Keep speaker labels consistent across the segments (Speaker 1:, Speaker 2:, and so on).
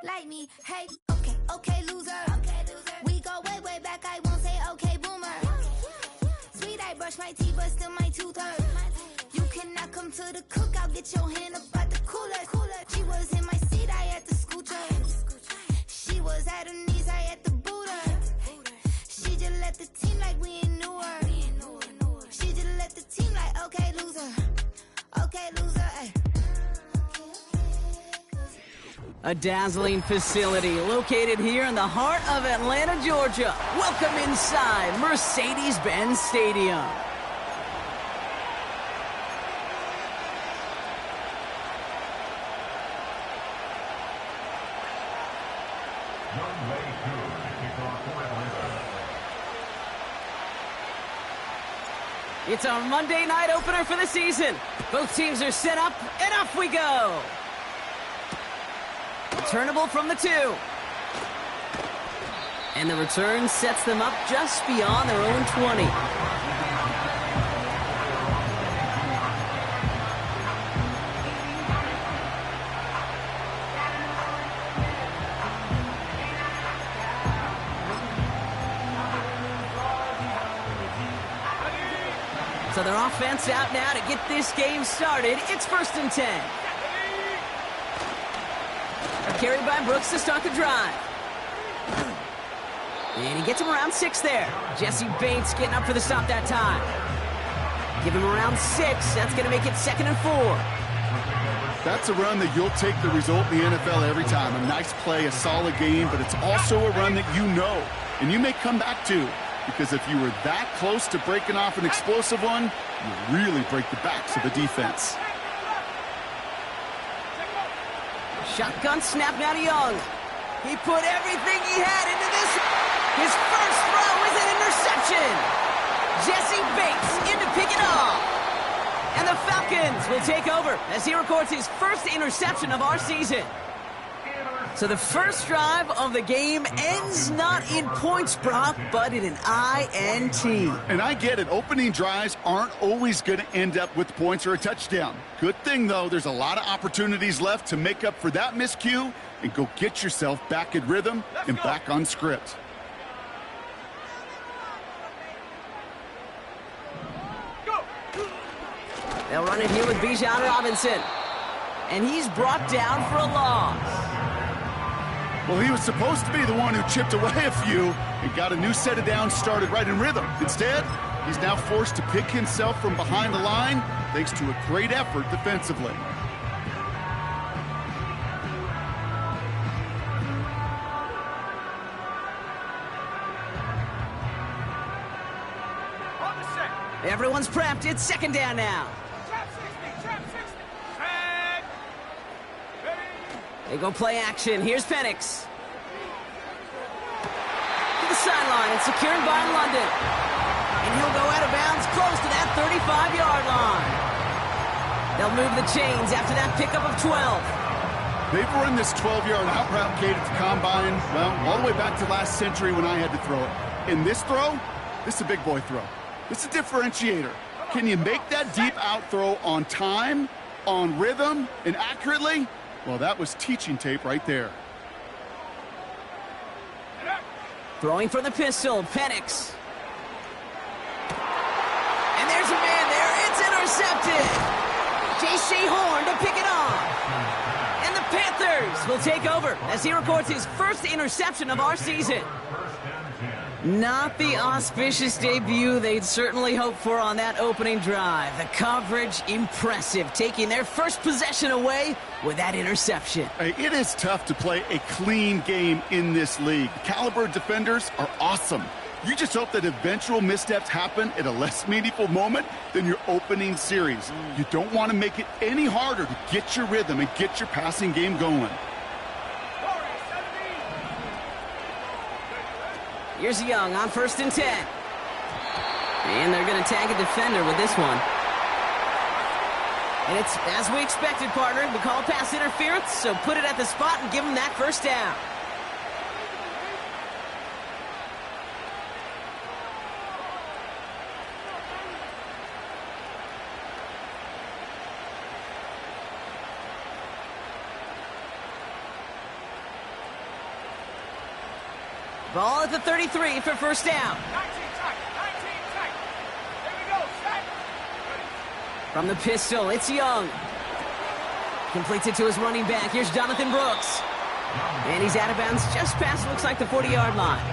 Speaker 1: like me. Hey, okay, loser. We go way back. I won't say okay, boomer. Sweet, I brush my teeth, but still my tooth hurt. You cannot come to the cookout, get your hand up at the cooler. She was in my seat, I had to scoot her. She was at her knees, I had to boot her. She just let the team like we ain't knew her. She just let the team like, okay, loser. Okay, loser, ay.
Speaker 2: A dazzling facility located here in the heart of Atlanta, Georgia. Welcome inside Mercedes-Benz Stadium. It's our Monday night opener for the season. Both teams are set up, and off we go. Returnable from the 2. And the return sets them up just beyond their own 20. So their offense out now to get this game started. It's 1st and 10. Carried by Brooks to start the drive. And he gets him around 6 there. Jesse Bates getting up for the stop that time. Give him around 6. That's going to make it 2nd and 4.
Speaker 3: That's a run that you'll take the result in the NFL every time. A nice play, a solid game, but it's also a run that you know, and you may come back to. Because if you were that close to breaking off an explosive one, you really break the backs of the defense.
Speaker 2: Shotgun snap now to Young. He put everything he had into this. His first throw is an interception. Jesse Bates in to pick it off. And the Falcons will take over as he records his first interception of our season. So the first drive of the game ends not in points, Brock, but in an INT.
Speaker 3: And I get it. Opening drives aren't always going to end up with points or a touchdown. Good thing, though, there's a lot of opportunities left to make up for that miscue and go get yourself back in rhythm and back on script.
Speaker 2: They'll run it here with Bgdean Robinson. And he's brought down for a loss.
Speaker 3: Well, he was supposed to be the one who chipped away a few and got a new set of downs started right in rhythm. Instead, he's now forced to pick himself from behind the line thanks to a great effort defensively.
Speaker 2: Everyone's prepped. It's 2nd down now. They go play action. Here's Penix. To the sideline and secured by London. And he'll go out of bounds close to that 35-yard line. They'll move the chains after that pickup of 12.
Speaker 3: They've run this 12-yard out route, Kate, at the combine, well, all the way back to last century when I had to throw it. In this throw, this is a big boy throw. It's a differentiator. Can you make that deep out throw on time, on rhythm, and accurately? Well, that was teaching tape right there.
Speaker 2: Throwing for the pistol, Penix. And there's a man there. It's intercepted. J.C. Horn to pick it off. And the Panthers will take over as he records his first interception of our season. Not the auspicious debut they'd certainly hoped for on that opening drive. The coverage, impressive, taking their first possession away with that interception.
Speaker 3: Hey, it is tough to play a clean game in this league. Caliber defenders are awesome. You just hope that eventual missteps happen at a less meaningful moment than your opening series. You don't want to make it any harder to get your rhythm and get your passing game going.
Speaker 2: Here's Young on 1st and 10. And they're going to tag a defender with this one. And it's as we expected, partner. We call pass interference, so put it at the spot and give them that first down. Ball at the 33 for first down.
Speaker 4: 19 tight. There we go, set.
Speaker 2: From the pistol, it's Young. Completes it to his running back. Here's Jonathan Brooks. And he's out of bounds just past, looks like, the 40-yard line.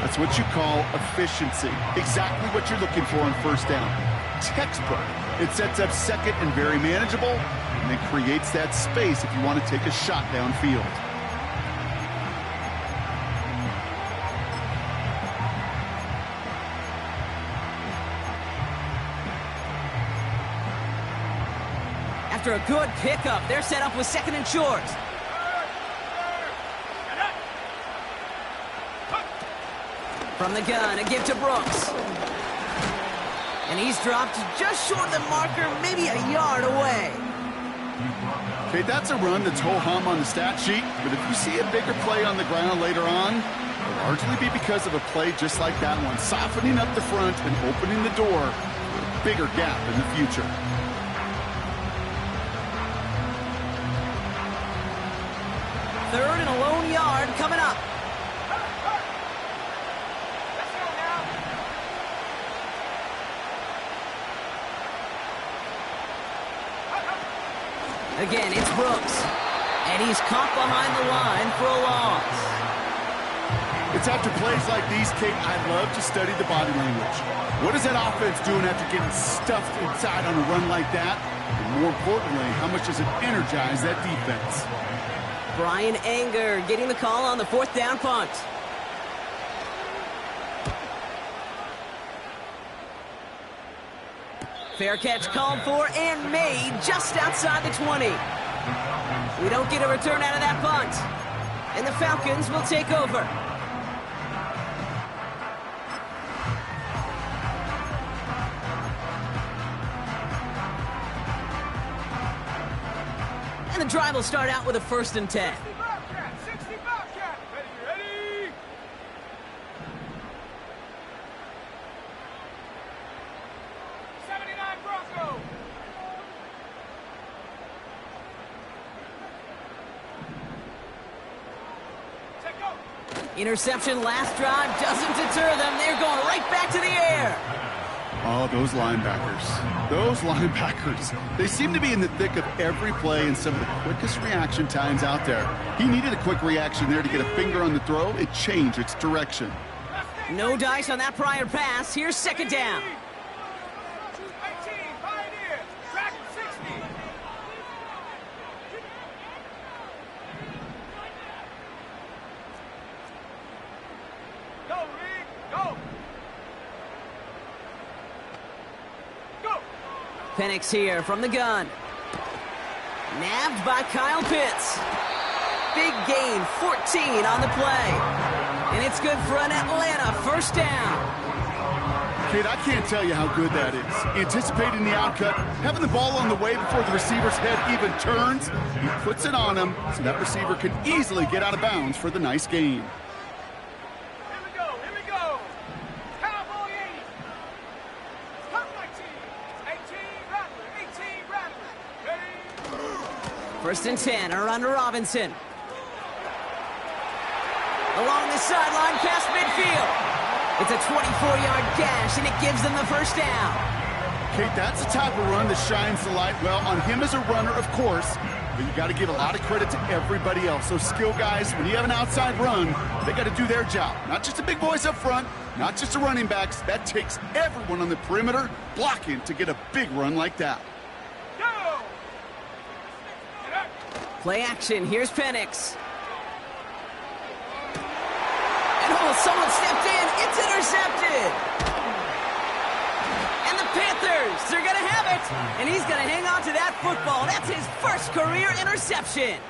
Speaker 3: That's what you call efficiency. Exactly what you're looking for on first down. Textbook. It sets up second and very manageable, and it creates that space if you want to take a shot downfield.
Speaker 2: After a good pickup, they're set up with second and short. From the gun, a give to Brooks. And he's dropped just short of the marker, maybe a yard away.
Speaker 3: Okay, that's a run that's ho-hum on the stat sheet, but if you see a bigger play on the ground later on, it'll largely be because of a play just like that one, softening up the front and opening the door for a bigger gap in the future.
Speaker 2: Third and a lone yard coming up. Again, it's Brooks. And he's caught behind the line for a loss.
Speaker 3: It's after plays like these, Kate, I love to study the body language. What is that offense doing after getting stuffed inside on a run like that? And more importantly, how much does it energize that defense?
Speaker 2: Brian Anger getting the call on the fourth down punt. Fair catch called for and made just outside the 20. We don't get a return out of that punt. And the Falcons will take over. And the drive will start out with a 1st and 10.
Speaker 4: 60 Bobcat. Ready. 79 Bronco. Check go.
Speaker 2: Interception last drive doesn't deter them. They're going right back to the air.
Speaker 3: Oh, those linebackers. Those linebackers. They seem to be in the thick of every play and some of the quickest reaction times out there. He needed a quick reaction there to get a finger on the throw. It changed its direction.
Speaker 2: No dice on that prior pass. Here's second down.
Speaker 4: 18 Pioneer. Track 60. Go, Reed. Go.
Speaker 2: Penix here from the gun. Nabbed by Kyle Pitts. Big gain, 14 on the play. And it's good for an Atlanta first down.
Speaker 3: Kid, I can't tell you how good that is. Anticipating the outcut, having the ball on the way before the receiver's head even turns. He puts it on him so that receiver can easily get out of bounds for the nice gain.
Speaker 4: Here we go. Cowboy 80. Come 19. 18 Rattler. Ready.
Speaker 2: 1st and 10, a run to Robinson. Along the sideline past midfield. It's a 24-yard gash, and it gives them the first down.
Speaker 3: Kate, that's the type of run that shines the light, well, on him as a runner, of course, but you got to give a lot of credit to everybody else. Those skill guys, when you have an outside run, they got to do their job. Not just the big boys up front, not just the running backs. That takes everyone on the perimeter blocking to get a big run like that.
Speaker 4: Go.
Speaker 2: Play action. Here's Penix. And oh, someone stepped in. It's intercepted. And the Panthers, they're going to have it. And he's going to hang on to that football. That's his first career interception.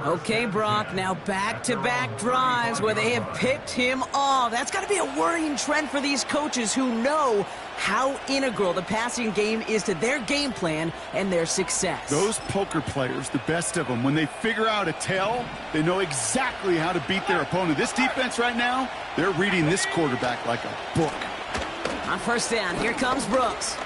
Speaker 2: Okay, Brock, now back-to-back drives where they have picked him off. That's got to be a worrying trend for these coaches who know how integral the passing game is to their game plan and their success.
Speaker 3: Those poker players, the best of them, when they figure out a tell, they know exactly how to beat their opponent. This defense right now, they're reading this quarterback like a book.
Speaker 2: On first down, here comes Brooks.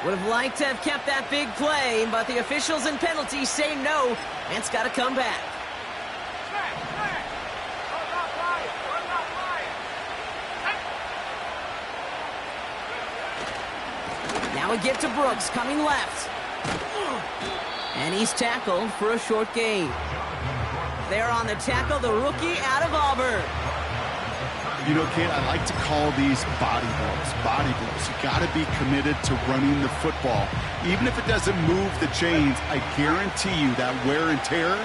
Speaker 2: Would have liked to have kept that big play, but the officials and penalties say no, and it's got to come back. Now we get to Brooks, coming left. And he's tackled for a short gain. There on the tackle, the rookie out of Auburn.
Speaker 3: You know, Kate, I like to call these body blows. Body blows. You got to be committed to running the football. Even if it doesn't move the chains, I guarantee you that wear and tear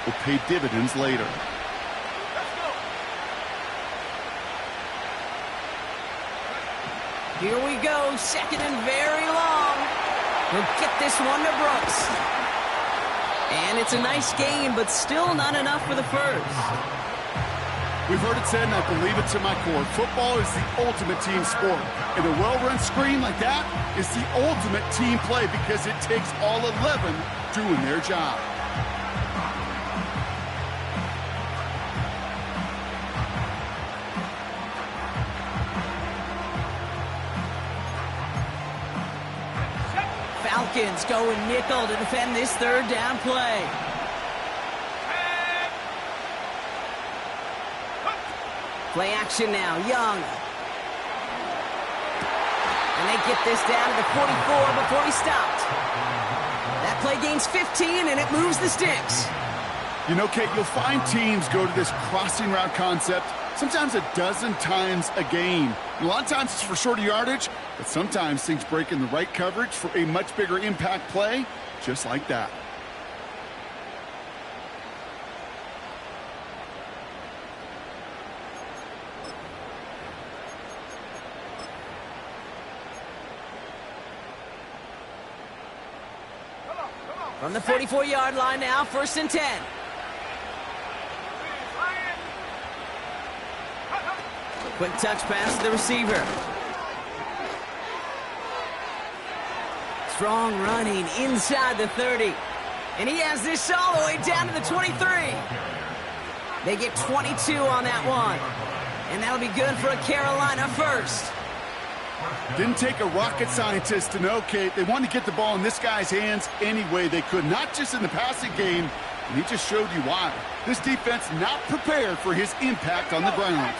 Speaker 3: will pay dividends later.
Speaker 2: Here we go, second and very long. We'll get this one to Brooks. And it's a nice game, but still not enough for the first.
Speaker 3: We've heard it said, and I believe it to my core, football is the ultimate team sport. And a well-run screen like that is the ultimate team play because it takes all 11 doing their job.
Speaker 2: Falcons going nickel to defend this third down play. Play action now, Young. And they get this down to the 44 before he stopped. That play gains 15 and it moves the sticks.
Speaker 3: You know, Kate, you'll find teams go to this crossing route concept sometimes a dozen times a game. And a lot of times it's for shorter yardage, but sometimes things break in the right coverage for a much bigger impact play, just like that.
Speaker 2: From the 44-yard line now, 1st and 10. Quick touch pass to the receiver. Strong running inside the 30. And he has this all the way down to the 23. They get 22 on that one. And that'll be good for a Carolina first.
Speaker 3: Didn't take a rocket scientist to know, Kate. They wanted to get the ball in this guy's hands any way they could, not just in the passing game, and he just showed you why. This defense not prepared for his impact on the ground.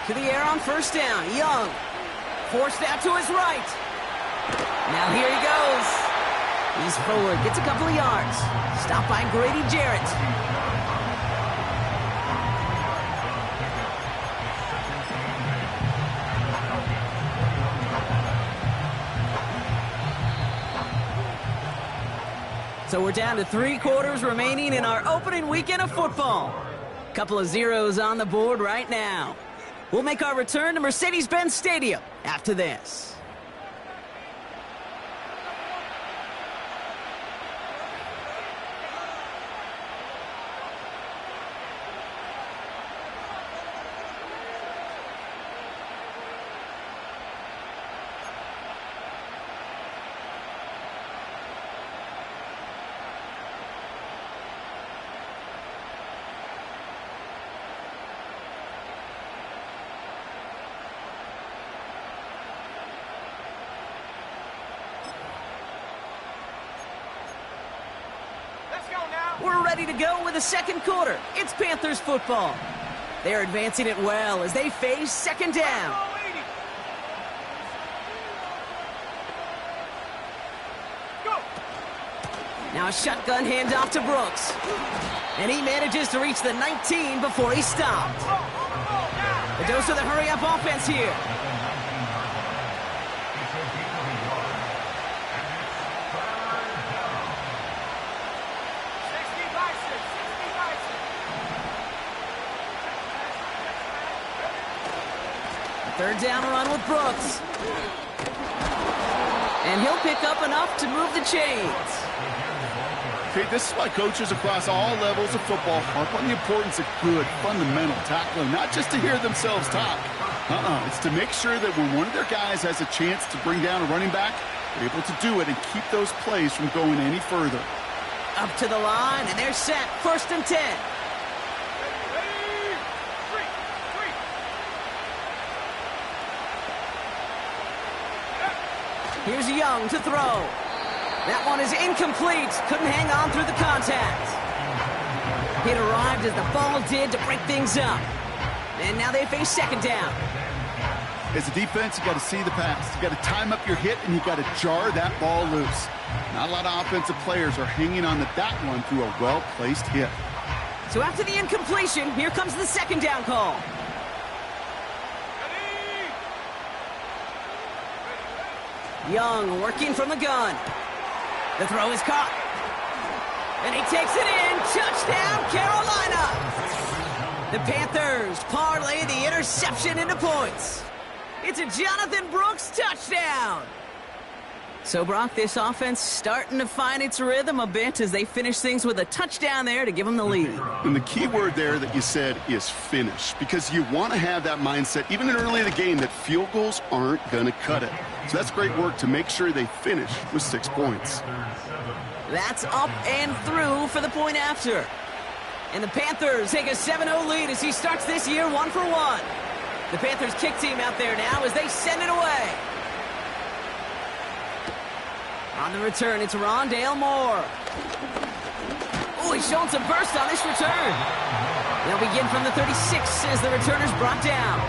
Speaker 2: To the air on 1st down, Young. Forced out to his right. Now here he goes. He's forward, gets a couple of yards. Stopped by Grady Jarrett. So we're down to 3 quarters remaining in our opening weekend of football. Couple of zeros on the board right now. We'll make our return to Mercedes-Benz Stadium after this. We're ready to go with the second quarter. It's Panthers football. They're advancing it well as they face 2nd down. Now a shotgun handoff to Brooks. And he manages to reach the 19 before he stopped. A dose of the hurry-up offense here. Third down run with Brooks. And he'll pick up enough to move the chains.
Speaker 3: Okay, this is why coaches across all levels of football harp on the importance of good, fundamental tackling, not just to hear themselves talk. It's to make sure that when one of their guys has a chance to bring down a running back, they're able to do it and keep those plays from going any further.
Speaker 2: Up to the line, and they're set. 1st and 10. Here's Young to throw. That one is incomplete. Couldn't hang on through the contact. It arrived as the ball did to break things up. And now they face second down.
Speaker 3: As a defense, you got to see the pass. You got to time up your hit, and you got to jar that ball loose. Not a lot of offensive players are hanging on to that one through a well-placed hit.
Speaker 2: So after the incompletion, here comes the second down call. Young working from the gun. The throw is caught. And he takes it in. Touchdown, Carolina! The Panthers parlay the interception into points. It's a Jonathan Brooks touchdown. So, Brock, this offense starting to find its rhythm a bit as they finish things with a touchdown there to give them the lead.
Speaker 3: And the key word there that you said is finish, because you want to have that mindset, even in early in the game, that field goals aren't going to cut it. So that's great work to make sure they finish with 6 points.
Speaker 2: That's up and through for the point after. And the Panthers take a 7-0 lead as he starts this year 1-for-1. The Panthers kick team out there now as they send it away. On the return, it's Rondale Moore. Oh, he's showing some burst on this return. They'll begin from the 36 as the returner's brought down.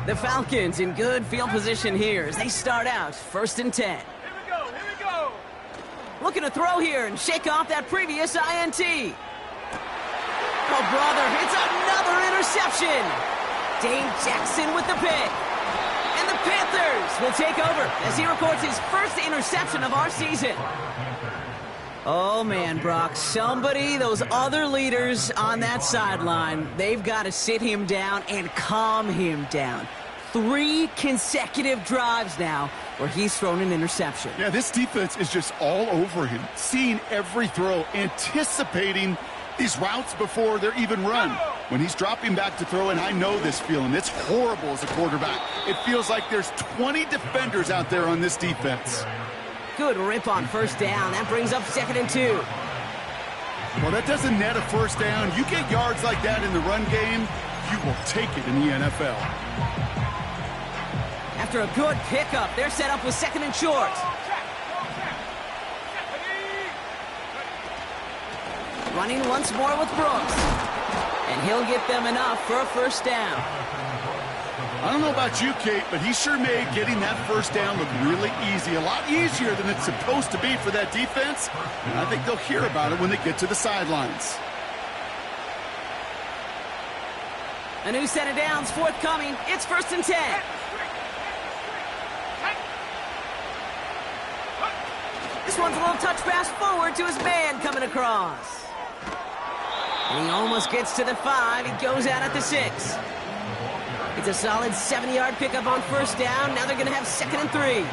Speaker 2: The Falcons in good field position here as they start out 1st and 10.
Speaker 4: Here we go.
Speaker 2: Looking to throw here and shake off that previous INT. Oh, brother, it's another interception. Dave Jackson with the pick. And the Panthers will take over as he records his first interception of our season. Oh, man, Brock, those other leaders on that sideline, they've got to sit him down and calm him down. 3 consecutive drives now where he's thrown an interception.
Speaker 3: Yeah, this defense is just all over him, seeing every throw, anticipating these routes before they're even run. When he's dropping back to throw, and I know this feeling, it's horrible as a quarterback. It feels like there's 20 defenders out there on this defense.
Speaker 2: Good rip on first down. That brings up 2nd and 2.
Speaker 3: Well, that doesn't net a first down. You get yards like that in the run game, you will take it in the NFL.
Speaker 2: After a good pickup, they're set up with 2nd and short. Running once more with Brooks. And he'll get them enough for a first down.
Speaker 3: I don't know about you, Kate, but he sure made getting that first down look really easy. A lot easier than it's supposed to be for that defense. And I think they'll hear about it when they get to the sidelines.
Speaker 2: A new set of downs forthcoming. It's 1st and 10. This one's a little touch pass forward to his man coming across. And he almost gets to the 5. He goes out at the 6. It's a solid 70-yard pickup on first down. Now they're going to have 2nd and 3.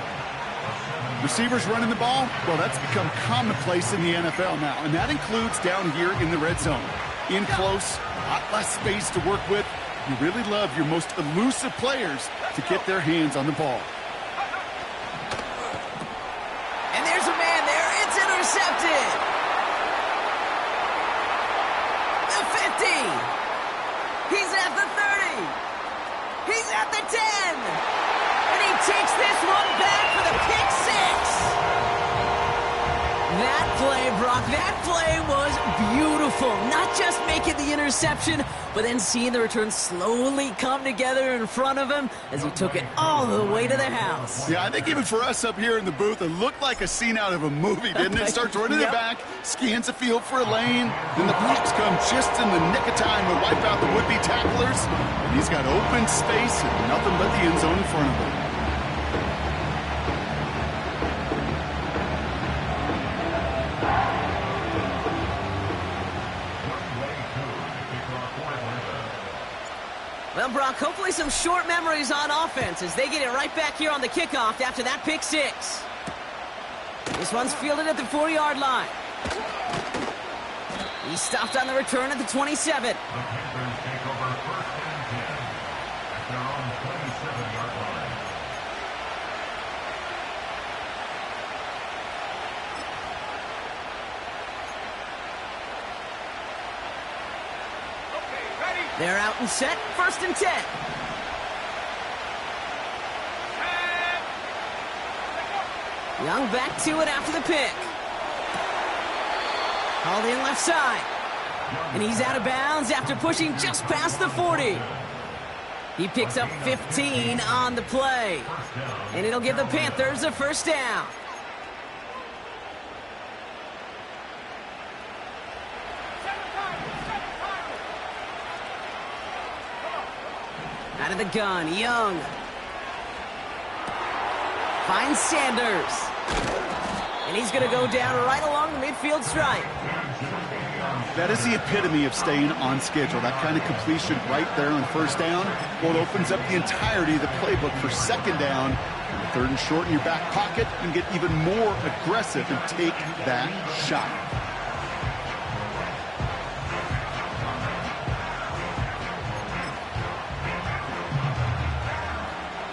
Speaker 3: Receivers running the ball, well, that's become commonplace in the NFL now, and that includes down here in the red zone. In close, a lot less space to work with. You really love your most elusive players to get their hands on the ball.
Speaker 2: And there's a man there. It's intercepted. The 50. He's at the 30. He's at the 10. And he takes this one back for the pick 6. That play, Brock, that play was beautiful. Not just making the interception, but then seeing the return slowly come together in front of him as he took it all the way to the house.
Speaker 3: Yeah, I think even for us up here in the booth, it looked like a scene out of a movie, didn't it? Starts running it back, scans the field for a lane, then the blocks come just in the nick of time to wipe out the would-be tacklers, and he's got open space and nothing but the end zone in front of him.
Speaker 2: Well, Brock, hopefully some short memories on offense as they get it right back here on the kickoff after that pick 6. This one's fielded at the 4-yard line. He stopped on the return at the 27.
Speaker 5: The Panthers take over 1st and 10 at their own 27-yard line.
Speaker 4: Okay, ready?
Speaker 2: They're out and set, 1st and 10.
Speaker 4: And
Speaker 2: Young back to it after the pick. Hauled in left side. And he's out of bounds after pushing just past the 40. He picks up 15 on the play. And it'll give the Panthers a 1st down. Out of the gun, Young. Finds Sanders. And he's going to go down right along the midfield stripe.
Speaker 3: That is the epitome of staying on schedule. That kind of completion right there on 1st down. Well, it opens up the entirety of the playbook for 2nd down. 3rd and short in your back pocket, and get even more aggressive and take that shot.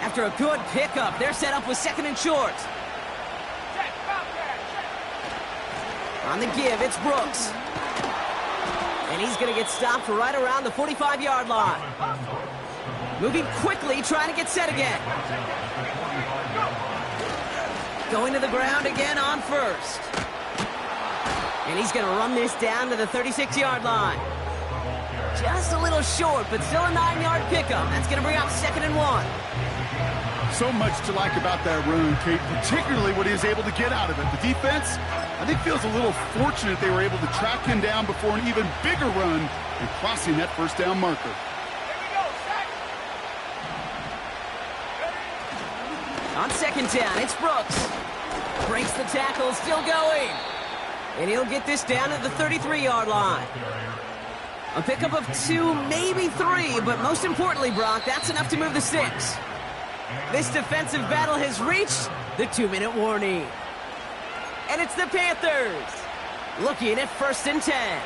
Speaker 2: After a good pickup, they're set up with 2nd and short. On the give, it's Brooks. And he's going to get stopped right around the 45-yard line. Moving quickly, trying to get set again. Going to the ground again on 1st. And he's going to run this down to the 36-yard line. Just a little short, but still a 9-yard pickup. That's going to bring up 2nd and 1.
Speaker 3: So much to like about that run, Kate, particularly what he was able to get out of it. The defense, I think, feels a little fortunate they were able to track him down before an even bigger run and crossing that 1st down marker.
Speaker 4: here we go, set.
Speaker 2: On 2nd down, it's Brooks. Breaks the tackle, still going. And he'll get this down at the 33-yard line. A pickup of 2, maybe 3, but most importantly, Brock, that's enough to move the sticks. This defensive battle has reached the 2-minute warning. And it's the Panthers looking at 1st and 10.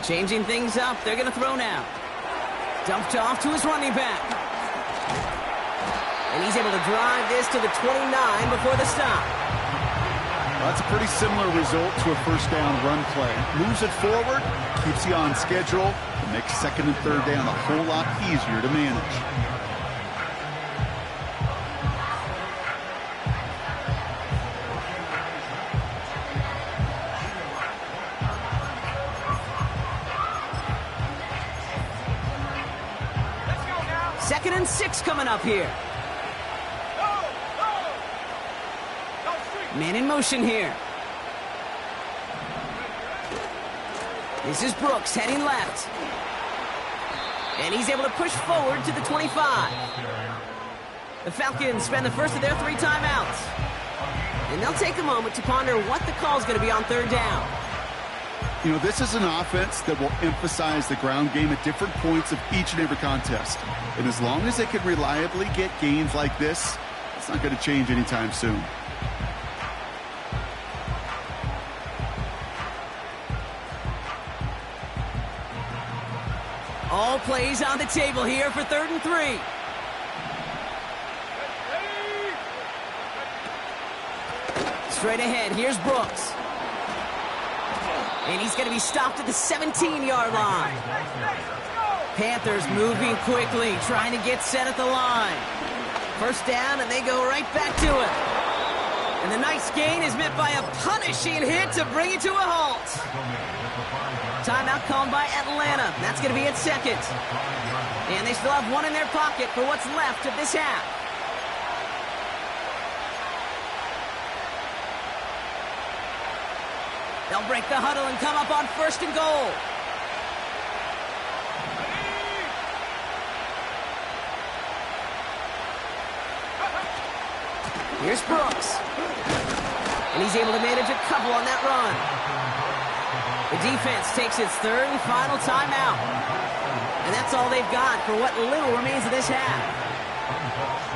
Speaker 2: Changing things up, they're going to throw now. Dumped off to his running back. And he's able to drive this to the 29 before the stop.
Speaker 3: Well, that's a pretty similar result to a 1st down run play. Moves it forward, keeps you on schedule, and makes 2nd and 3rd down a whole lot easier to manage.
Speaker 4: Let's go now.
Speaker 2: 2nd and 6 coming up here.
Speaker 4: Go, go. Go street.
Speaker 2: Man in motion here. This is Brooks heading left. And he's able to push forward to the 25. The Falcons spend the first of their 3 timeouts. And they'll take a moment to ponder what the call is going to be on 3rd down.
Speaker 3: You know, this is an offense that will emphasize the ground game at different points of each and every contest. And as long as they can reliably get gains like this, it's not going to change anytime soon.
Speaker 2: All plays on the table here for 3rd and 3. Straight ahead, here's Brooks. And he's going to be stopped at the 17-yard line. Panthers moving quickly, trying to get set at the line. 1st down, and they go right back to it. And the nice gain is met by a punishing hit to bring it to a halt. Timeout called by Atlanta. That's going to be at 2nd. And they still have 1 in their pocket for what's left of this half. They'll break the huddle and come up on 1st and goal. Here's Brooks. And he's able to manage a couple on that run. The defense takes its third and final timeout. And that's all they've got for what little remains of this half.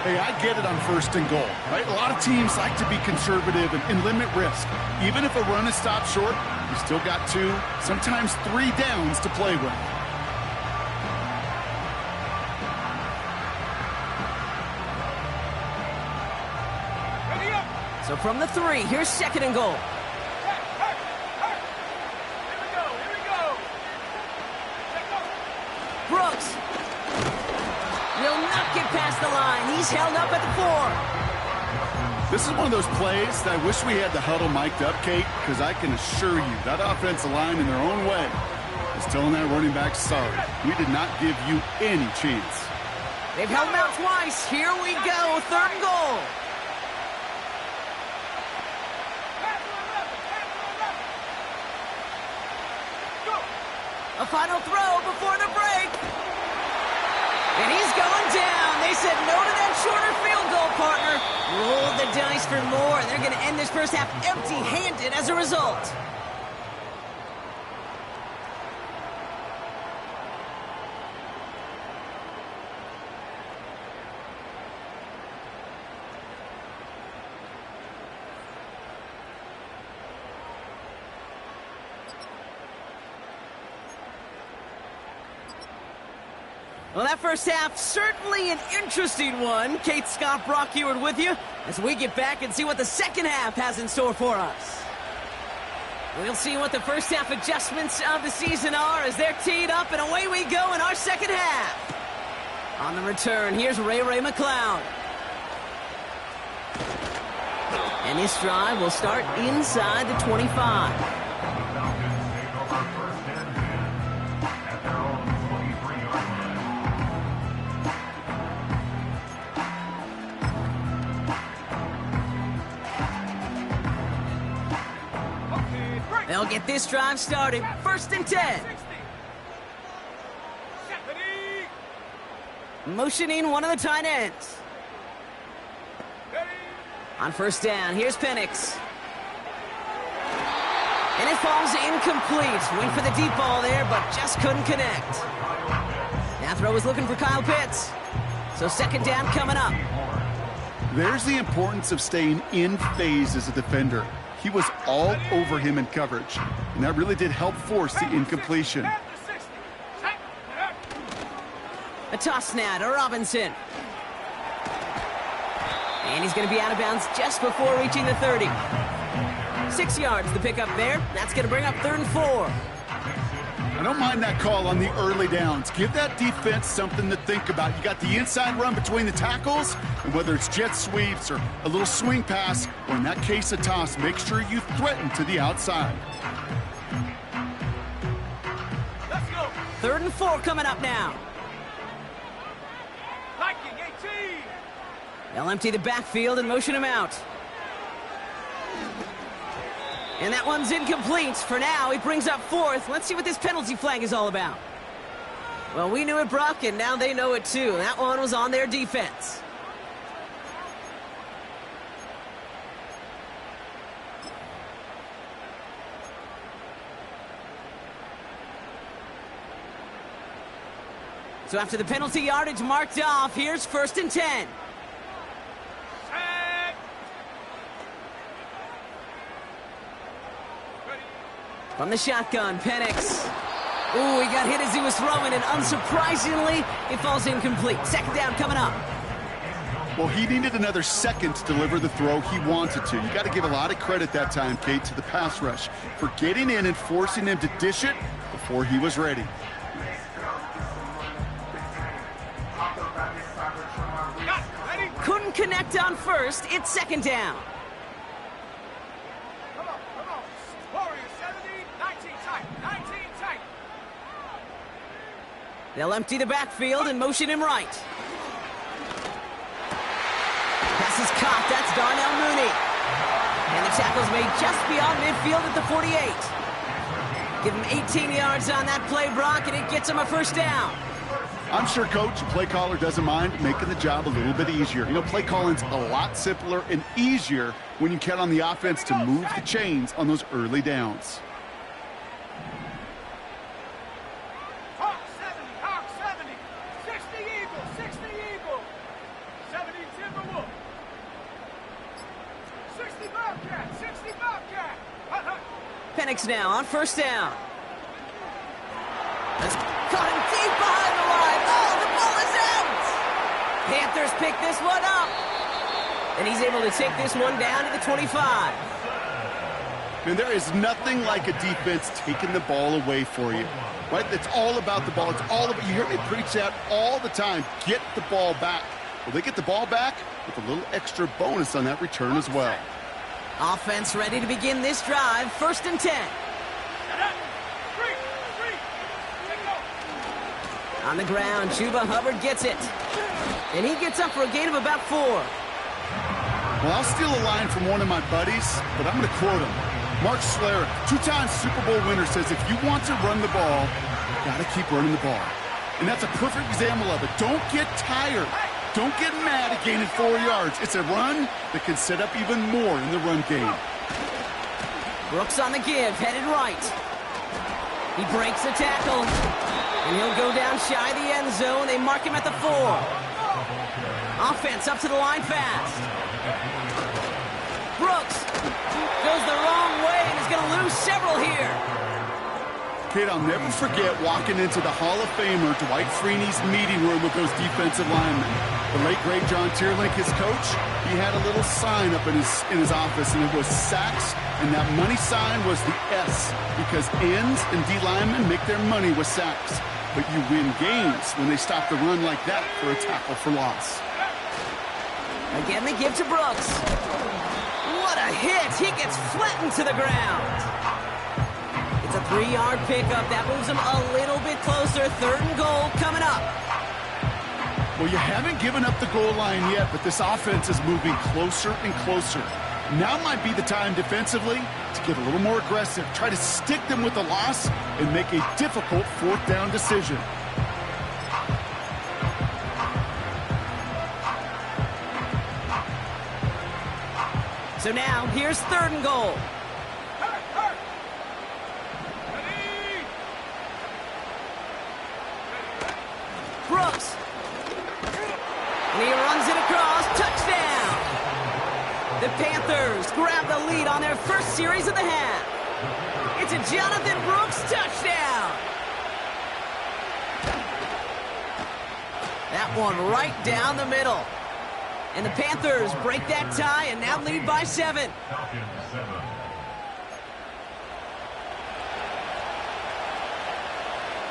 Speaker 3: Hey, I get it on 1st and goal, right? A lot of teams like to be conservative and limit risk. Even if a run is stopped short, you still got 2, sometimes 3 downs to play with.
Speaker 2: So from the 3, here's 2nd and goal.
Speaker 4: Here we go.
Speaker 2: Brooks will not get past the line. He's held up at the 4.
Speaker 3: This is one of those plays that I wish we had the huddle mic'd up, Kate, because I can assure you that offensive line in their own way is telling that running back, sorry, we did not give you any chance.
Speaker 2: They've held him out twice. Here we go, 3rd and goal. A final throw before the break. And he's going down. They said no to that shorter field goal, partner. Roll the dice for more. They're going to end this first half empty-handed as a result. Well, that first half, certainly an interesting one. Kate, Scott, Brock Ewart with you as we get back and see what the second half has in store for us. We'll see what the first half adjustments of the season are as they're teed up, and away we go in our second half. On the return, here's Ray McLeod. And this drive will start inside the 25. They'll get this drive started. 1st and 10. Motioning one of the tight ends. On 1st down, here's Penix. And it falls incomplete. Went for the deep ball there, but just couldn't connect. That throw was looking for Kyle Pitts. So 2nd down coming up.
Speaker 3: There's the importance of staying in phase as a defender. He was all over him in coverage, and that really did help force the incompletion.
Speaker 2: A toss now to Robinson. And he's going to be out of bounds just before reaching the 30. 6 yards the pickup there. That's going to bring up 3rd and 4.
Speaker 3: I don't mind that call on the early downs. Give that defense something to think about. You got the inside run between the tackles, and whether it's jet sweeps or a little swing pass, or in that case a toss, make sure you threaten to the outside.
Speaker 4: Let's go.
Speaker 2: 3rd and 4 coming up now.
Speaker 4: Viking 18.
Speaker 2: They'll empty the backfield and motion him out. And that one's incomplete. For now, he brings up 4th. Let's see what this penalty flag is all about. Well, we knew it, Brock, and now they know it too. That one was on their defense. So after the penalty yardage marked off, here's 1st and 10. From the shotgun, Penix. Ooh, he got hit as he was throwing, and unsurprisingly, it falls incomplete. 2nd down coming up.
Speaker 3: Well, he needed another second to deliver the throw he wanted to. You got to give a lot of credit that time, Kate, to the pass rush for getting in and forcing him to dish it before he was ready.
Speaker 2: Couldn't connect on 1st. It's 2nd down.
Speaker 4: Come on. Warriors 70, 19 tight. 19 tight.
Speaker 2: They'll empty the backfield and motion him right. Pass is caught. That's Darnell Mooney. And the tackle's made just beyond midfield at the 48. Give him 18 yards on that play, Brock, and it gets him a 1st down.
Speaker 3: I'm sure coach, play caller doesn't mind making the job a little bit easier. You know, play calling's a lot simpler and easier when you count on the offense to move the chains on those early downs.
Speaker 4: Hawk 70, 60 Eagle, 70 Timberwolf, 60 Bobcat, Hut, hut.
Speaker 2: Penix now on first down. That's caught him deep behind the line. Oh, the ball is out! Panthers pick this one up. And he's able to take this one down to the 25.
Speaker 3: And there is nothing like a defense taking the ball away for you, right? It's all about the ball. It's all about, you hear me preach that all the time. Get the ball back. Well, they get the ball back with a little extra bonus on that return as well.
Speaker 2: Offense ready to begin this drive. 1st and 10. On the ground, Chuba Hubbard gets it. And he gets up for a gain of about 4.
Speaker 3: Well, I'll steal a line from one of my buddies, but I'm going to quote him. Mark Schlereth, 2-time Super Bowl winner, says if you want to run the ball, you got to keep running the ball. And that's a perfect example of it. Don't get tired. Don't get mad at gaining 4 yards. It's a run that can set up even more in the run game.
Speaker 2: Brooks on the give, headed right. He breaks the tackle. And he'll go down shy of the end zone. They mark him at the 4. Offense up to the line fast. Brooks goes the wrong way and is going to lose several here.
Speaker 3: Kid, I'll never forget walking into the Hall of Famer Dwight Freeney's meeting room with those defensive linemen. The late, great John Tierlink, his coach, he had a little sign up in his office, and it was sacks, and that money sign was the S, because ends and D linemen make their money with sacks. But you win games when they stop the run like that for a tackle for loss.
Speaker 2: Again, they give to Brooks. What a hit! He gets flattened to the ground. It's a 3-yard pickup. That moves him a little bit closer. 3rd and goal coming up.
Speaker 3: Well, you haven't given up the goal line yet, but this offense is moving closer and closer. Now might be the time defensively to get a little more aggressive, try to stick them with the loss, and make a difficult 4th down decision.
Speaker 2: So now, here's 3rd and goal. Brooks. And he runs it across. Touchdown! The Panthers grab the lead on their first series of the half. It's a Jonathan Brooks touchdown. That one right down the middle. And the Panthers break that tie and now lead by 7.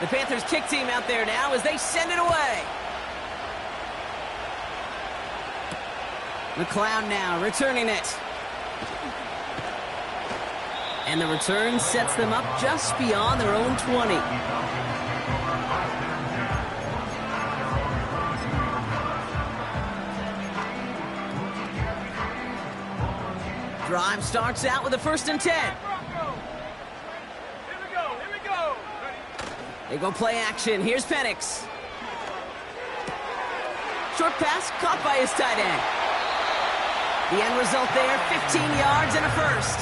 Speaker 2: The Panthers kick team out there now as they send it away. McLeod now returning it. And the return sets them up just beyond their own 20. Drive starts out with a 1st and 10.
Speaker 4: Here we go.
Speaker 2: They go play action. Here's Penix. Short pass caught by his tight end. The end result there, 15 yards and a 1st.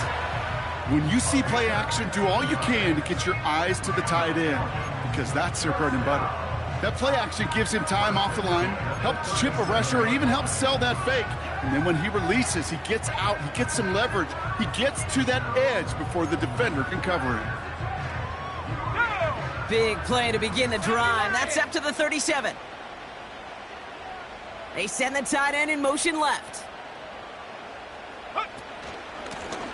Speaker 3: When you see play action, do all you can to get your eyes to the tight end, because that's their bread and butter. That play action gives him time off the line, helps chip a rusher, or even helps sell that fake. And then when he releases, he gets out, he gets some leverage. He gets to that edge before the defender can cover him.
Speaker 2: Big play to begin the drive. That's up to the 37. They send the tight end in motion left.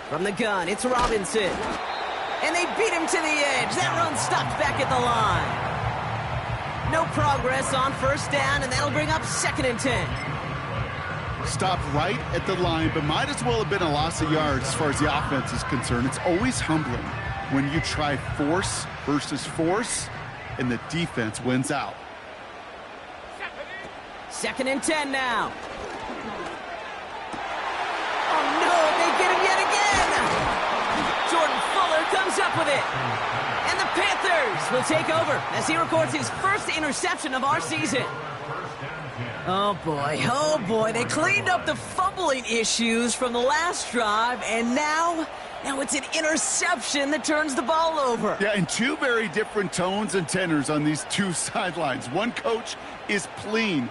Speaker 2: From the gun, it's Robinson. And they beat him to the edge. That run stopped back at the line. No progress on 1st down, and that'll bring up 2nd and 10.
Speaker 3: Stopped right at the line, but might as well have been a loss of yards as far as the offense is concerned. It's always humbling when you try force versus force, and the defense wins out.
Speaker 2: 2nd and 10 now. Oh, no, they get him yet again. Jordan Fuller comes up with it. And the Panthers will take over as he records his first interception of our season. Oh boy, they cleaned up the fumbling issues from the last drive, and now it's an interception that turns the ball over.
Speaker 3: Yeah, and two very different tones and tenors on these two sidelines. One coach is pleading,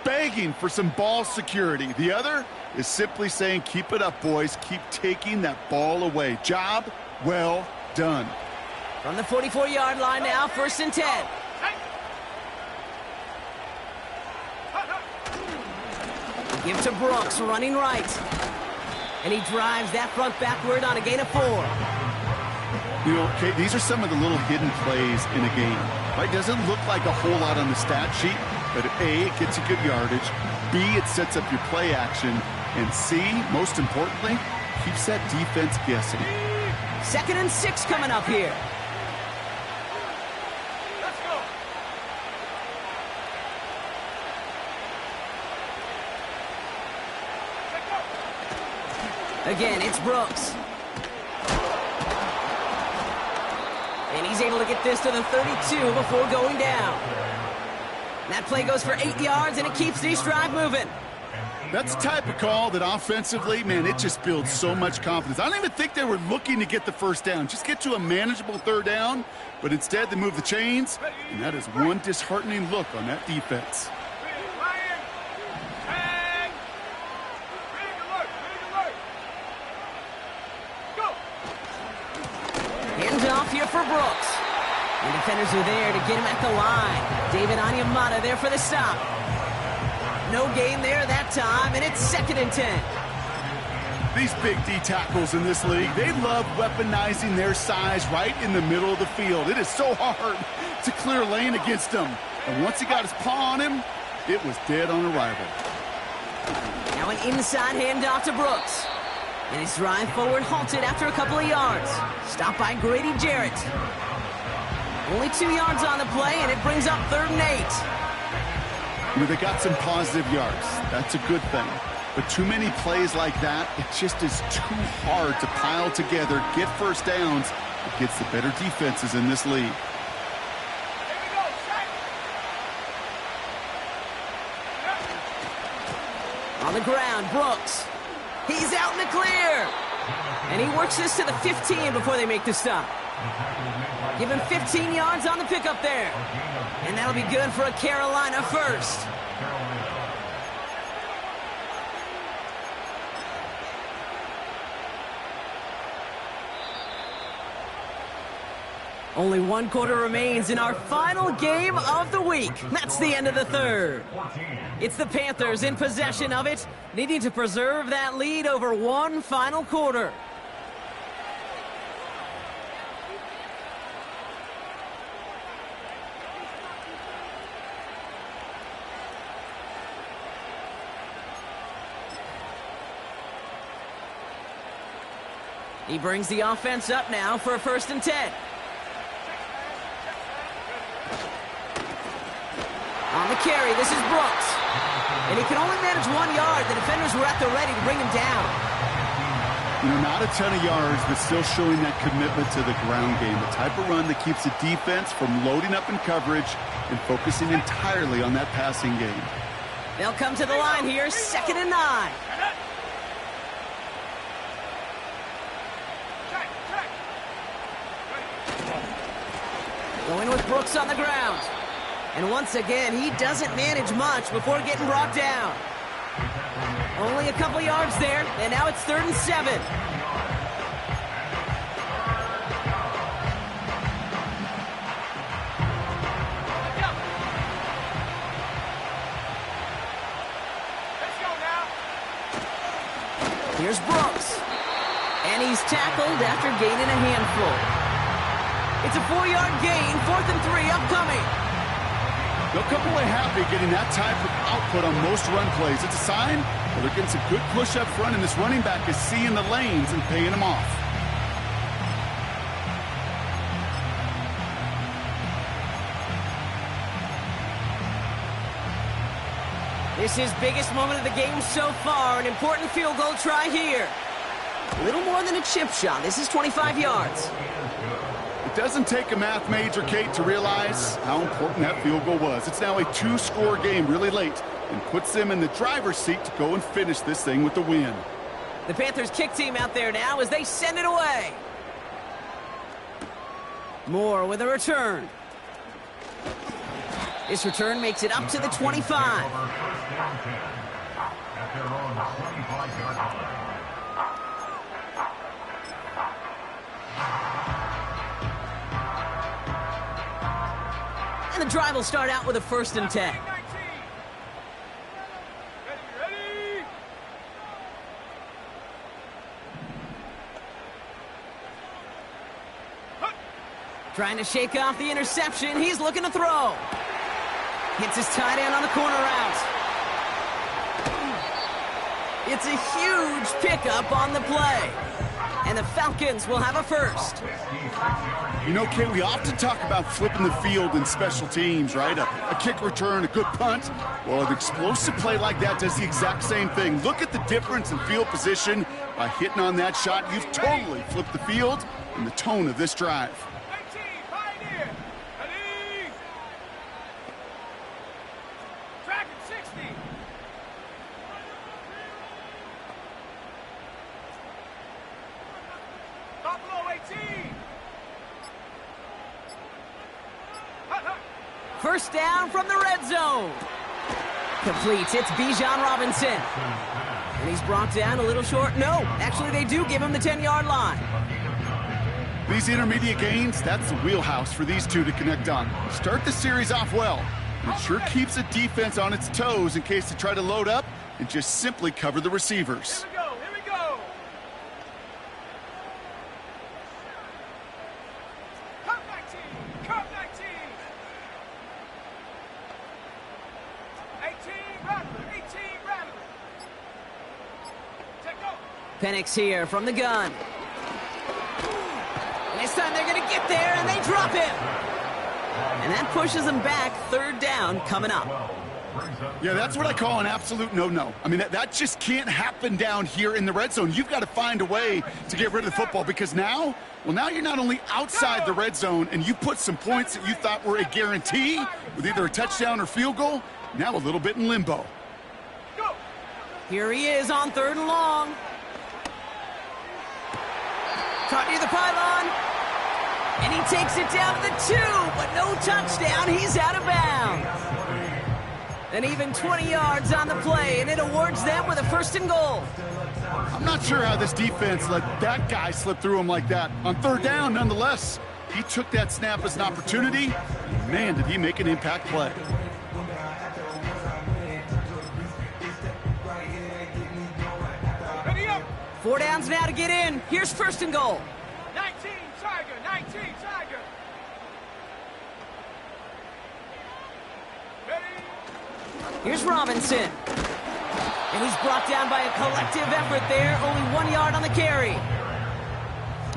Speaker 3: begging for some ball security. The other is simply saying, keep it up, boys. Keep taking that ball away. Job well done.
Speaker 2: From the 44-yard line now, 1st and 10. Give to Brooks, running right. And he drives that front backward on a gain of 4.
Speaker 3: You know, okay, these are some of the little hidden plays in a game. Right? Doesn't look like a whole lot on the stat sheet, but A, it gets you good yardage. B, it sets up your play action. And C, most importantly, keeps that defense guessing.
Speaker 2: 2nd and 6 coming up here.
Speaker 4: Let's go.
Speaker 2: Again, it's Brooks. And he's able to get this to the 32 before going down. That play goes for 8 yards, and it keeps this drive moving.
Speaker 3: That's the type of call that offensively, man, it just builds so much confidence. I don't even think they were looking to get the first down. Just get to a manageable 3rd down, but instead they move the chains, and that is one disheartening look on that defense.
Speaker 2: Off here for Brooks. And defenders are there to get him at the line. David Onyemata there for the stop. No gain there that time, and it's 2nd and 10.
Speaker 3: These big D tackles in this league, they love weaponizing their size right in the middle of the field. It is so hard to clear lane against them. And once he got his paw on him, it was dead on arrival.
Speaker 2: Now an inside handoff to Brooks. And his drive forward halted after a couple of yards. Stopped by Grady Jarrett. Only 2 yards on the play, and it brings up 3rd and 8.
Speaker 3: You know, they got some positive yards. That's a good thing. But too many plays like that, it just is too hard to pile together, get first downs against the better defenses in this league.
Speaker 2: On the ground, Brooks. He's out in the clear. And he works this to the 15 before they make the stop. Give him 15 yards on the pickup there. And that'll be good for a Carolina first. Only 1 quarter remains in our final game of the week. That's the end of the 3rd. It's the Panthers in possession of it, needing to preserve that lead over 1 final quarter. He brings the offense up now for a 1st and 10. On the carry, this is Brooks. And he can only manage 1 yard. The defenders were at the ready to bring him down.
Speaker 3: You know, not a ton of yards, but still showing that commitment to the ground game. The type of run that keeps the defense from loading up in coverage and focusing entirely on that passing game.
Speaker 2: They'll come to the line here, 2nd and 9. Going with Brooks on the ground. And once again, he doesn't manage much before getting brought down. Only a couple yards there, and now it's 3rd and 7. Here's Brooks. And he's tackled after gaining a handful. It's a 4-yard gain, 4th and 3 upcoming.
Speaker 3: They'll come away happy getting that type of output on most run plays. It's a sign that they're getting some good push up front, and this running back is seeing the lanes and paying them off.
Speaker 2: This is biggest moment of the game so far. An important field goal try here. A little more than a chip shot. This is 25 yards.
Speaker 3: The It doesn't take a math major, Kate, to realize how important that field goal was. It's now a 2-score game really late and puts them in the driver's seat to go and finish this thing with the win.
Speaker 2: The Panthers kick team out there now as they send it away. Moore with a return. This return makes it up to the 25.
Speaker 5: At their own 25-yard line.
Speaker 2: And the drive will start out with a 1st and 10.
Speaker 4: Ready?
Speaker 2: Trying to shake off the interception. He's looking to throw. Hits his tight end on the corner route. It's a huge pickup on the play. And the Falcons will have a 1st.
Speaker 3: You know, Kate, we often talk about flipping the field in special teams, right? A kick return, a good punt. Well, an explosive play like that does the exact same thing. Look at the difference in field position. By hitting on that shot, you've totally flipped the field and the tone of this drive.
Speaker 4: 19, Pioneer. Ready? Track at 60. Buffalo 18.
Speaker 2: First down from the red zone. Completes. It's Bgdean Robinson. And he's brought down a little short. No, actually they do give him the 10-yard line.
Speaker 3: These intermediate gains, that's the wheelhouse for these two to connect on. Start the series off well. It sure keeps the defense on its toes in case they try to load up and just simply cover the receivers.
Speaker 4: Here we go. Come 19. 18, Rattler. Take go.
Speaker 2: Penix here from the gun. And this time they're going to get there, and they drop him. And that pushes them back. 3rd down coming up.
Speaker 3: Yeah, that's what I call an absolute no-no. I mean, that just can't happen down here in the red zone. You've got to find a way to get rid of the football because now you're not only outside the red zone and you put some points that you thought were a guarantee with either a touchdown or field goal, now a little bit in limbo.
Speaker 4: Go.
Speaker 2: Here he is on 3rd and long. Caught near the pylon. And he takes it down to the 2, but no touchdown. He's out of bounds. And even 20 yards on the play, and it awards them with a 1st and goal.
Speaker 3: I'm not sure how this defense let that guy slip through him like that. On 3rd down, nonetheless, he took that snap as an opportunity. Man, did he make an impact play.
Speaker 4: Ready up.
Speaker 2: 4 downs now to get in. Here's 1st and goal.
Speaker 4: 19, Tiger. Ready?
Speaker 2: Here's Robinson. And he's brought down by a collective effort there. Only 1 yard on the carry.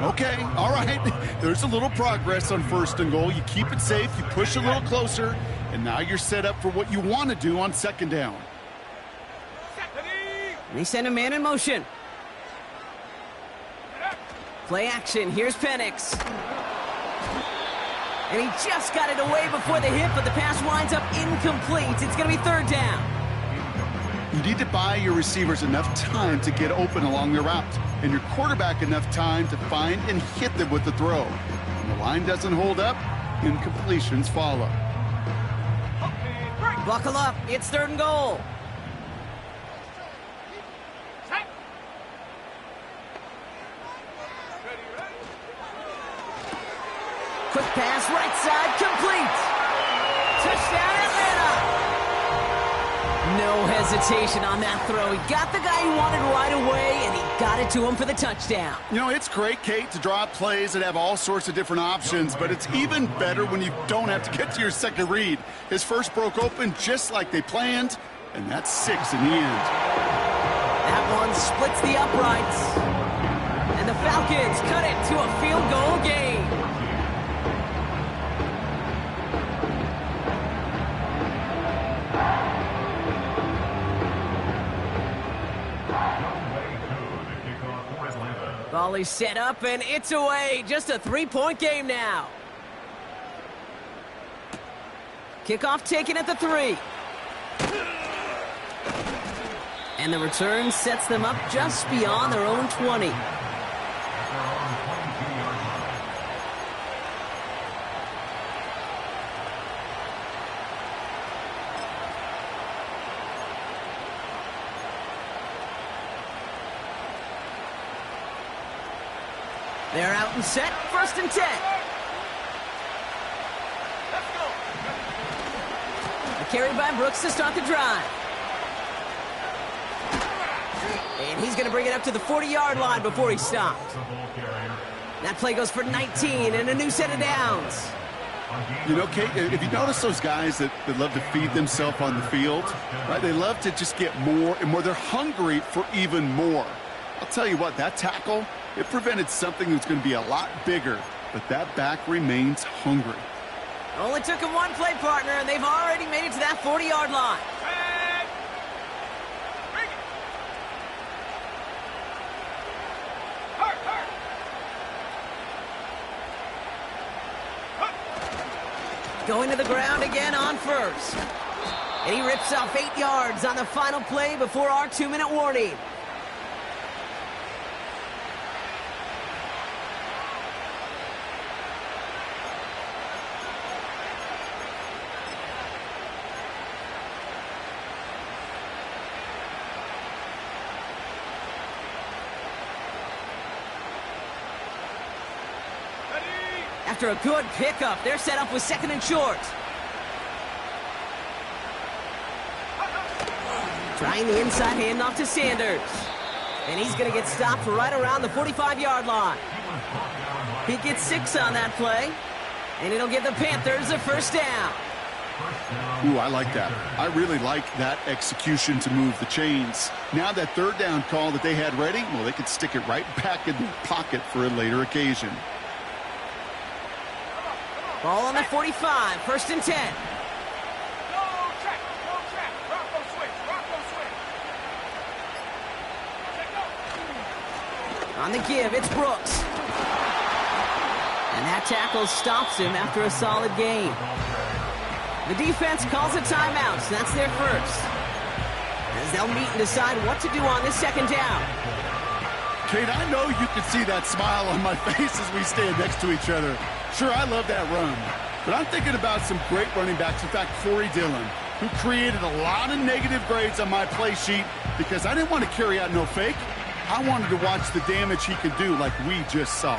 Speaker 3: Okay, all right. There's a little progress on 1st and goal. You keep it safe, you push a little closer, and now you're set up for what you want to do on 2nd down.
Speaker 4: Ready?
Speaker 2: And they send a man in motion. Play action. Here's Penix. And he just got it away before the hit, but the pass winds up incomplete. It's going to be 3rd down.
Speaker 3: You need to buy your receivers enough time to get open along their route, and your quarterback enough time to find and hit them with the throw. When the line doesn't hold up, incompletions follow.
Speaker 2: Buckle up. It's 3rd and goal. Quick pass, right side, complete. Touchdown, Atlanta. No hesitation on that throw. He got the guy he wanted right away, and he got it to him for the touchdown.
Speaker 3: You know, it's great, Kate, to draw up plays that have all sorts of different options, but it's even better when you don't have to get to your second read. His first broke open just like they planned, and that's 6 in the end.
Speaker 2: That one splits the uprights. And the Falcons cut it to a field goal game. Ball is set up, and it's away. Just a three-point game now. Kickoff taken at the 3. And the return sets them up just beyond their own 20. They're out and set, 1st and 10.
Speaker 4: Let's go.
Speaker 2: A carry by Brooks to start the drive. And he's going to bring it up to the 40-yard line before he stopped. That play goes for 19 and a new set of downs.
Speaker 3: You know, Kate, if you notice those guys that love to feed themselves on the field, right? They love to just get more and more. They're hungry for even more. I'll tell you what, that tackle, it prevented something that's going to be a lot bigger, but that back remains hungry.
Speaker 2: Only took him one play, partner, and they've already made it to that 40-yard line.
Speaker 4: And bring it. Hurt, hurt.
Speaker 2: Going to the ground again on 1st. And he rips off 8 yards on the final play before our 2-minute warning. After a good pickup, they're set up with 2nd and short. Trying the inside handoff to Sanders. And he's going to get stopped right around the 45-yard line. He gets 6 on that play. And it'll give the Panthers a 1st down.
Speaker 3: Ooh, I like that. I really like that execution to move the chains. Now that 3rd down call that they had ready, well, they could stick it right back in their pocket for a later occasion.
Speaker 2: Ball on the 45, 1st and 10.
Speaker 4: No check. Bronco switch. Check go.
Speaker 2: On the give, it's Brooks. And that tackle stops him after a solid gain. The defense calls a timeout, so that's their 1st. As they'll meet and decide what to do on this 2nd down.
Speaker 3: Kate, I know you can see that smile on my face as we stand next to each other. Sure, I love that run, but I'm thinking about some great running backs. In fact, Corey Dillon, who created a lot of negative grades on my play sheet because I didn't want to carry out no fake. I wanted to watch the damage he could do like we just saw.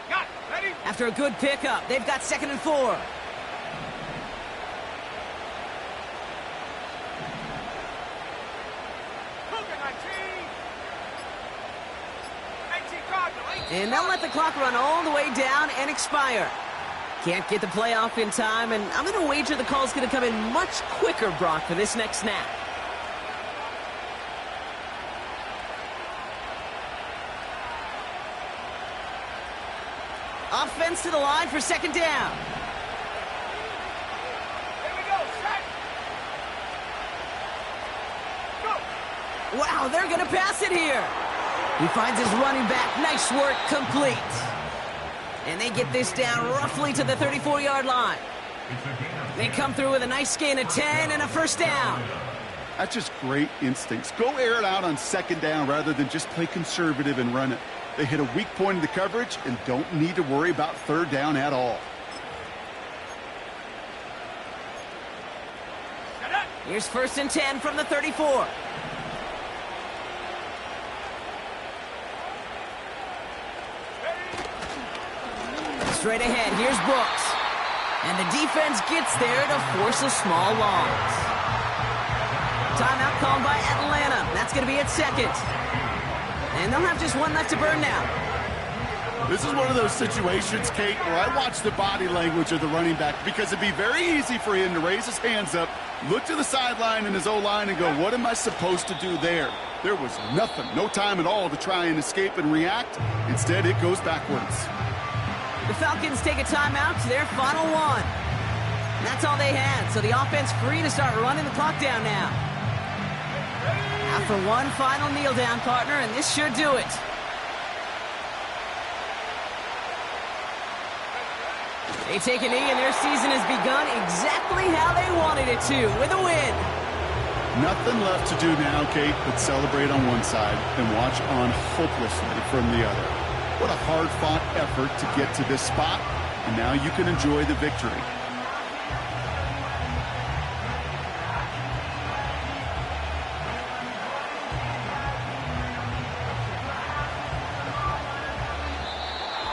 Speaker 4: Got it. Ready?
Speaker 2: After a good pickup, they've got 2nd and 4. And they'll let the clock run all the way down and expire. Can't get the play off in time, and I'm going to wager the call's going to come in much quicker, Brock, for this next snap. Offense to the line for 2nd down.
Speaker 4: Here we go. Set. Go.
Speaker 2: Wow, they're going to pass it here. He finds his running back. Nice work, complete. And they get this down roughly to the 34-yard line. They come through with a nice gain of 10 and a 1st down.
Speaker 3: That's just great instincts. Go air it out on 2nd down rather than just play conservative and run it. They hit a weak point in the coverage and don't need to worry about 3rd down at all.
Speaker 2: Here's 1st and 10 from the 34. Straight ahead, here's Brooks. And the defense gets there to force a small loss. Timeout called by Atlanta. That's going to be at 2nd. And they'll have just 1 left to burn now.
Speaker 3: This is one of those situations, Kate, where I watch the body language of the running back because it'd be very easy for him to raise his hands up, look to the sideline in his O-line and go, what am I supposed to do there? There was nothing, no time at all to try and escape and react. Instead, it goes backwards.
Speaker 2: The Falcons take a timeout to their final 1. That's all they had, so the offense free to start running the clock down now. After one final kneel down, partner, and this should do it. They take a knee, and their season has begun exactly how they wanted it to, with a win.
Speaker 3: Nothing left to do now, Kate, but celebrate on one side and watch on hopelessly from the other. What a hard-fought effort to get to this spot, and now you can enjoy the victory.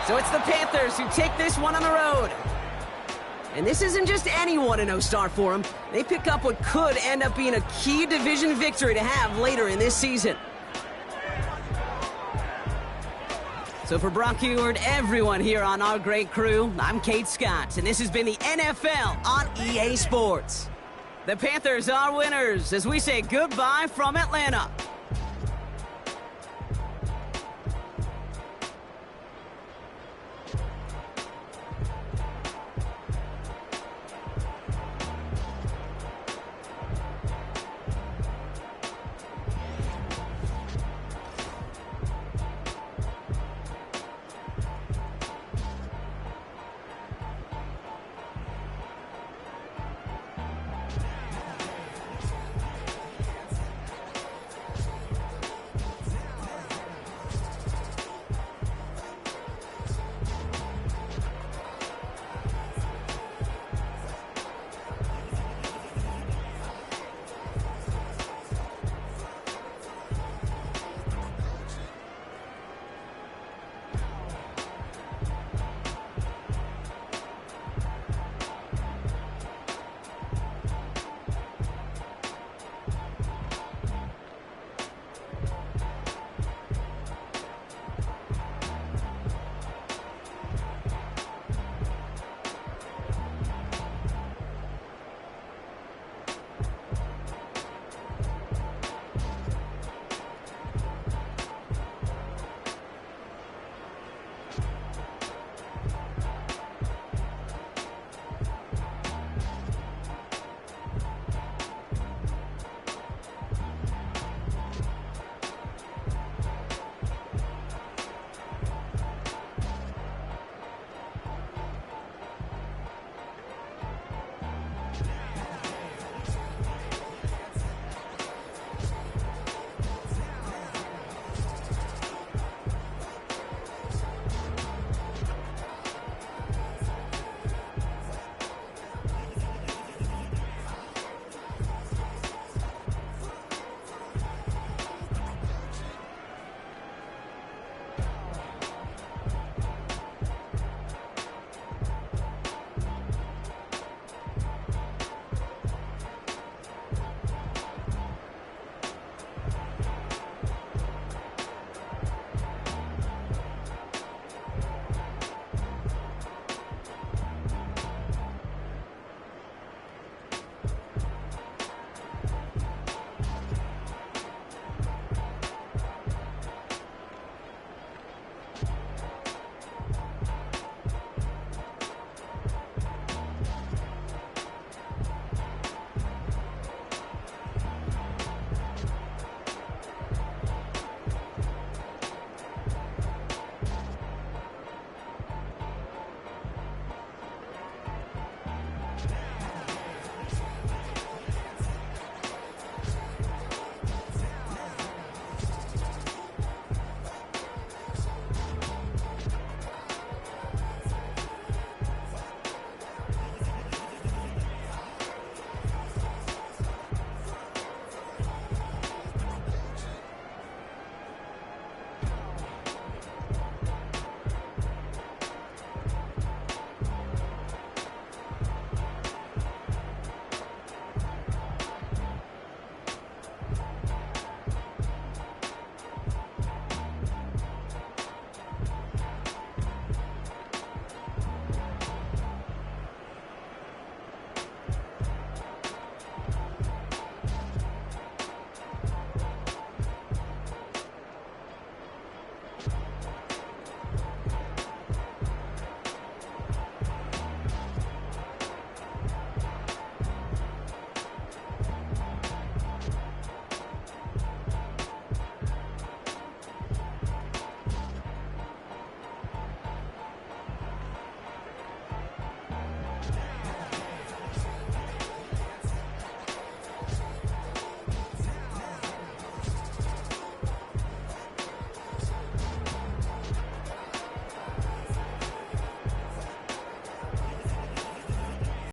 Speaker 2: So it's the Panthers who take this one on the road. And this isn't just any 1-0 start for them. They pick up what could end up being a key division victory to have later in this season. So for Brock Ewart, everyone here on our great crew, I'm Kate Scott, and this has been the NFL on EA Sports. The Panthers are winners as we say goodbye from Atlanta.